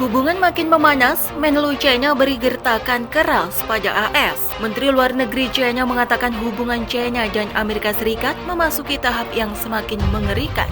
Hubungan makin memanas, Menlu China beri gertakan keras pada AS. Menteri Luar Negeri China mengatakan hubungan China dan Amerika Serikat memasuki tahap yang semakin mengerikan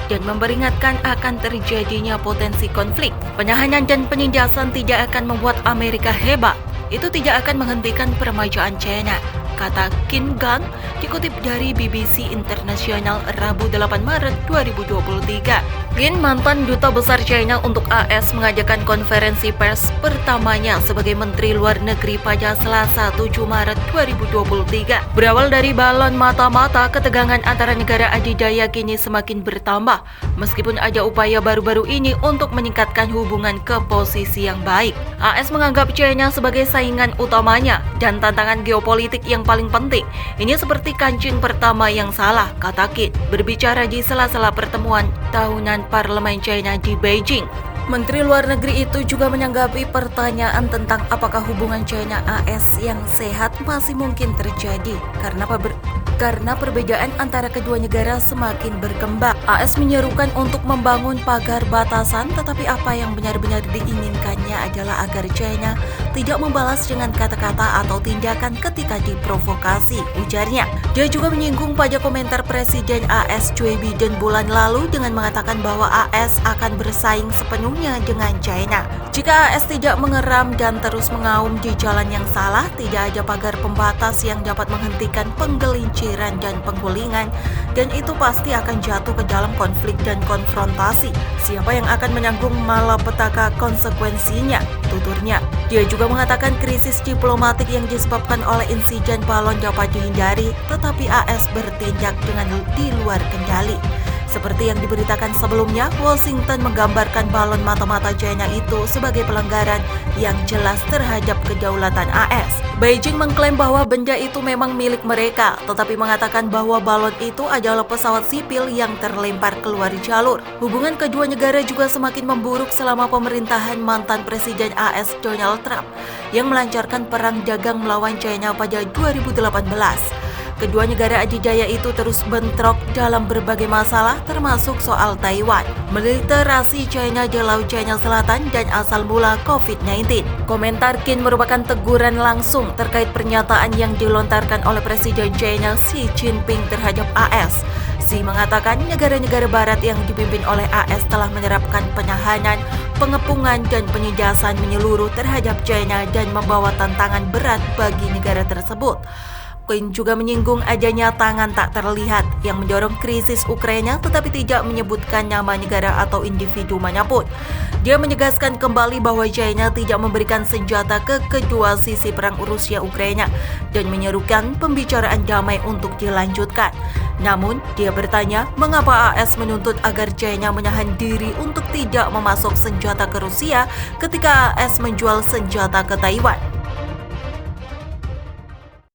dan memperingatkan akan terjadinya potensi konflik. Penahanan dan penindasan tidak akan membuat Amerika hebat. Itu tidak akan menghentikan permajaan China, kata Qin Gang, dikutip dari BBC Internasional Rabu 8 Maret 2023. Qin, mantan Duta Besar China untuk AS, mengajakkan konferensi pers pertamanya sebagai Menteri Luar Negeri pada Selasa 7 Maret 2023. Berawal dari balon mata-mata, ketegangan antara negara adidaya kini semakin bertambah, meskipun ada upaya baru-baru ini untuk meningkatkan hubungan ke posisi yang baik. AS menganggap China sebagai saingan utamanya dan tantangan geopolitik yang paling penting. Ini seperti kancing pertama yang salah, kata Qin, berbicara di sela-sela pertemuan tahunan Parlemen China di Beijing. Menteri Luar Negeri itu juga menanggapi pertanyaan tentang apakah hubungan China-AS yang sehat masih mungkin terjadi karena perbedaan antara kedua negara semakin berkembang. AS menyerukan untuk membangun pagar batasan, tetapi apa yang benar-benar diinginkannya adalah agar China tidak membalas dengan kata-kata atau tindakan ketika diprovokasi, ujarnya. Dia juga menyinggung pada komentar Presiden AS Joe Biden bulan lalu dengan mengatakan bahwa AS akan bersaing sepenuhnya dengan China. Jika AS tidak mengeram dan terus mengaum di jalan yang salah, tidak ada pagar pembatas yang dapat menghentikan penggelinciran dan penggulingan, dan itu pasti akan jatuh ke dalam konflik dan konfrontasi. Siapa yang akan menanggung malapetaka konsekuensinya, tuturnya. Dia juga mengatakan krisis diplomatik yang disebabkan oleh insiden balon dapat dihindari, tetapi AS bertindak dengan di luar kendali. Seperti yang diberitakan sebelumnya, Washington menggambarkan balon mata-mata China itu sebagai pelanggaran yang jelas terhadap kedaulatan AS. Beijing mengklaim bahwa benda itu memang milik mereka, tetapi mengatakan bahwa balon itu adalah pesawat sipil yang terlempar keluar jalur. Hubungan kedua negara juga semakin memburuk selama pemerintahan mantan Presiden AS Donald Trump yang melancarkan perang dagang melawan China pada 2018. Kedua negara adidaya itu terus bentrok dalam berbagai masalah, termasuk soal Taiwan, militerasi China di Laut China Selatan, dan asal mula COVID-19. Komentar Qin merupakan teguran langsung terkait pernyataan yang dilontarkan oleh Presiden China Xi Jinping terhadap AS. Xi mengatakan negara-negara barat yang dipimpin oleh AS telah menerapkan penahanan, pengepungan, dan penindasan menyeluruh terhadap China dan membawa tantangan berat bagi negara tersebut. Qin juga menyinggung adanya tangan tak terlihat yang mendorong krisis Ukraina, tetapi tidak menyebutkan nama negara atau individu manapun. Dia menegaskan kembali bahwa China tidak memberikan senjata ke kedua sisi perang Rusia-Ukraina dan menyerukan pembicaraan damai untuk dilanjutkan. Namun, dia bertanya mengapa AS menuntut agar China menahan diri untuk tidak memasok senjata ke Rusia ketika AS menjual senjata ke Taiwan.